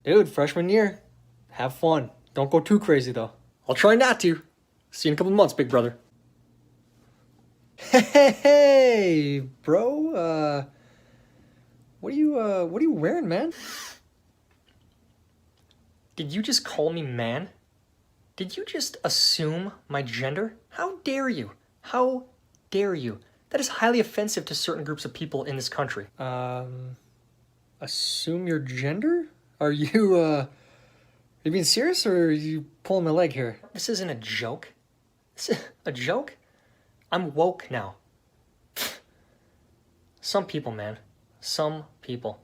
Dude, freshman year. Have fun. Don't go too crazy, though. I'll try not to. See you in a couple months, big brother. Hey, bro. What are you wearing, man? Did you just call me man? Did you just assume my gender? How dare you? How dare you? That is highly offensive to certain groups of people in this country. Assume your gender? Are you being serious or are you pulling my leg here? This isn't a joke. This is a joke? I'm woke now. Some people, man. Some people.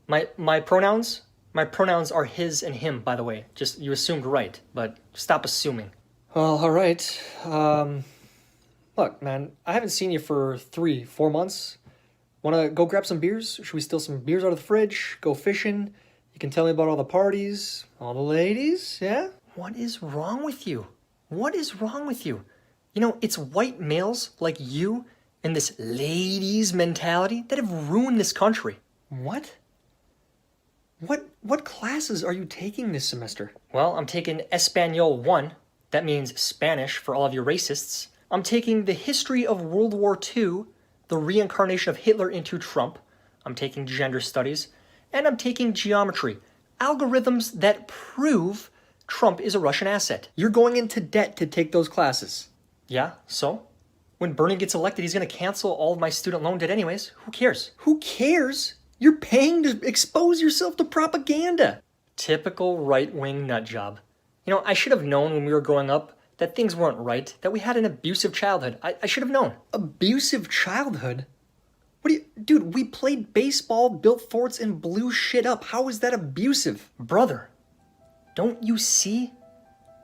My pronouns are his and him, by the way. Just, you assumed right, but stop assuming. Well, all right. Look, man, I haven't seen you for 3-4 months. Wanna go grab some beers? Should we steal some beers out of the fridge? Go fishing? You can tell me about all the parties, all the ladies, yeah? What is wrong with you? What is wrong with you? You know, it's white males like you and this ladies mentality that have ruined this country. What? What classes are you taking this semester? Well, I'm taking Espanol 1. That means Spanish for all of you racists. I'm taking the history of World War II, the reincarnation of Hitler into Trump. I'm taking gender studies. And I'm taking geometry, algorithms that prove Trump is a Russian asset. You're going into debt to take those classes. Yeah, so? When Bernie gets elected, he's going to cancel all of my student loan debt anyways. Who cares? Who cares? You're paying to expose yourself to propaganda. Typical right-wing nut job. You know, I should have known when we were growing up that things weren't right, that we had an abusive childhood. I should have known. Abusive childhood? What do you... Dude, we played baseball, built forts, and blew shit up. How is that abusive? Brother, don't you see?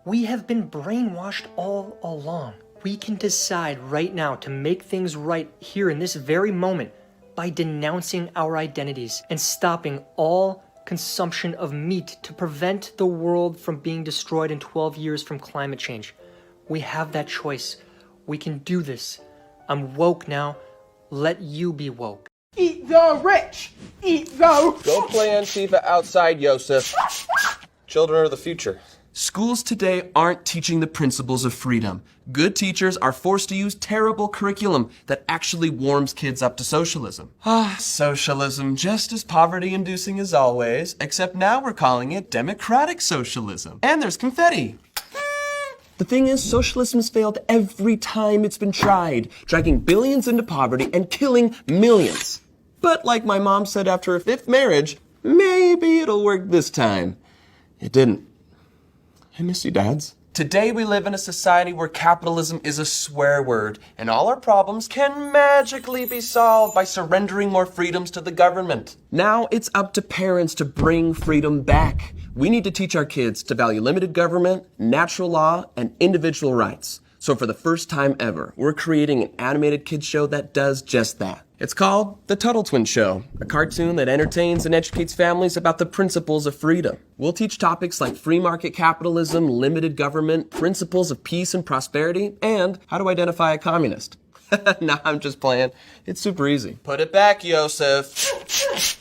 We have been brainwashed all along. We can decide right now to make things right here in this very moment by denouncing our identities and stopping all consumption of meat to prevent the world from being destroyed in 12 years from climate change. We have that choice. We can do this. I'm woke now. Let you be woke. Eat the rich! Eat the... Go play Antifa outside, Yosef. Children are the future. Schools today aren't teaching the principles of freedom. Good teachers are forced to use terrible curriculum that actually warms kids up to socialism. Socialism, just as poverty-inducing as always, except now we're calling it democratic socialism. And there's confetti. The thing is, socialism's failed every time it's been tried, dragging billions into poverty and killing millions. But like my mom said after her 5th marriage, maybe it'll work this time. It didn't. I miss you, dads. Today we live in a society where capitalism is a swear word, and all our problems can magically be solved by surrendering more freedoms to the government. Now it's up to parents to bring freedom back. We need to teach our kids to value limited government, natural law, and individual rights. So for the first time ever, we're creating an animated kids show that does just that. It's called The Tuttle Twin Show, a cartoon that entertains and educates families about the principles of freedom. We'll teach topics like free market capitalism, limited government, principles of peace and prosperity, and how to identify a communist. Nah, I'm just playing. It's super easy. Put it back, Yosef.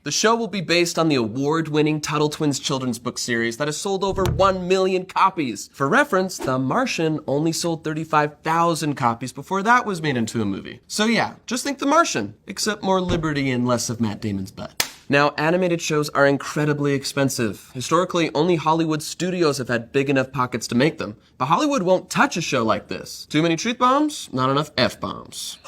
The show will be based on the award-winning Tuttle Twins children's book series that has sold over 1 million copies. For reference, The Martian only sold 35,000 copies before that was made into a movie. So yeah, just think The Martian, except more liberty and less of Matt Damon's butt. Now, animated shows are incredibly expensive. Historically, only Hollywood studios have had big enough pockets to make them. But Hollywood won't touch a show like this. Too many truth bombs, not enough F-bombs.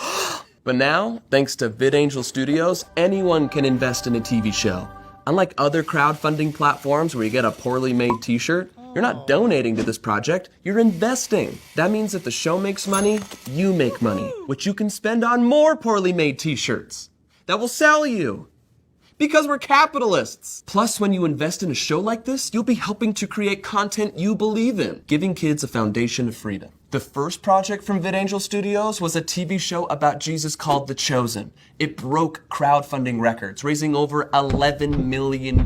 But now, thanks to VidAngel Studios, anyone can invest in a TV show. Unlike other crowdfunding platforms where you get a poorly made t-shirt, you're not donating to this project, you're investing. That means if the show makes money, you make money, which you can spend on more poorly made t-shirts that will sell you. Because we're capitalists. Plus, when you invest in a show like this, you'll be helping to create content you believe in, giving kids a foundation of freedom. The first project from VidAngel Studios was a TV show about Jesus called The Chosen. It broke crowdfunding records, raising over $11 million.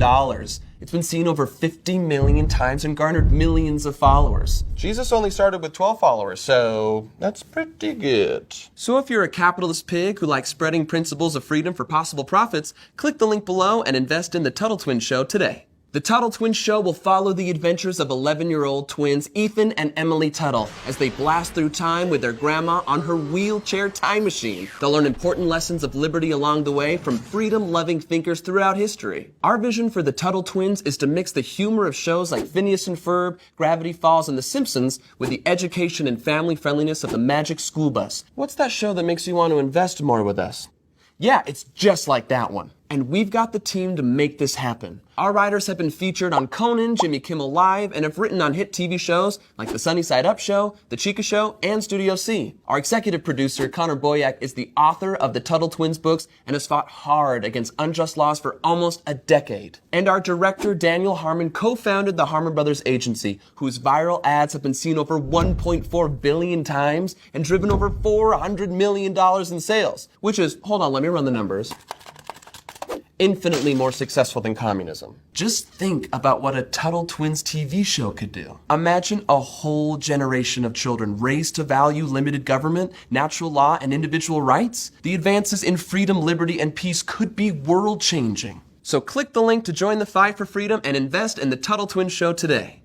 It's been seen over 50 million times and garnered millions of followers. Jesus only started with 12 followers, so that's pretty good. So if you're a capitalist pig who likes spreading principles of freedom for possible profits, click the link below and invest in The Tuttle Twin Show today. The Tuttle Twins show will follow the adventures of 11-year-old twins Ethan and Emily Tuttle as they blast through time with their grandma on her wheelchair time machine. They'll learn important lessons of liberty along the way from freedom-loving thinkers throughout history. Our vision for the Tuttle Twins is to mix the humor of shows like Phineas and Ferb, Gravity Falls, and The Simpsons with the education and family friendliness of the Magic School Bus. What's that show that makes you want to invest more with us? Yeah, it's just like that one. And we've got the team to make this happen. Our writers have been featured on Conan, Jimmy Kimmel Live, and have written on hit TV shows like The Sunny Side Up Show, The Chica Show, and Studio C. Our executive producer, Connor Boyack, is the author of the Tuttle Twins books and has fought hard against unjust laws for almost a decade. And our director, Daniel Harmon, co-founded the Harmon Brothers Agency, whose viral ads have been seen over 1.4 billion times and driven over $400 million in sales, which is, hold on, let me run the numbers, infinitely more successful than communism. Just think about what a Tuttle Twins TV show could do. Imagine a whole generation of children raised to value limited government, natural law, and individual rights. The advances in freedom, liberty, and peace could be world-changing. So click the link to join the fight for freedom and invest in the Tuttle Twins show today.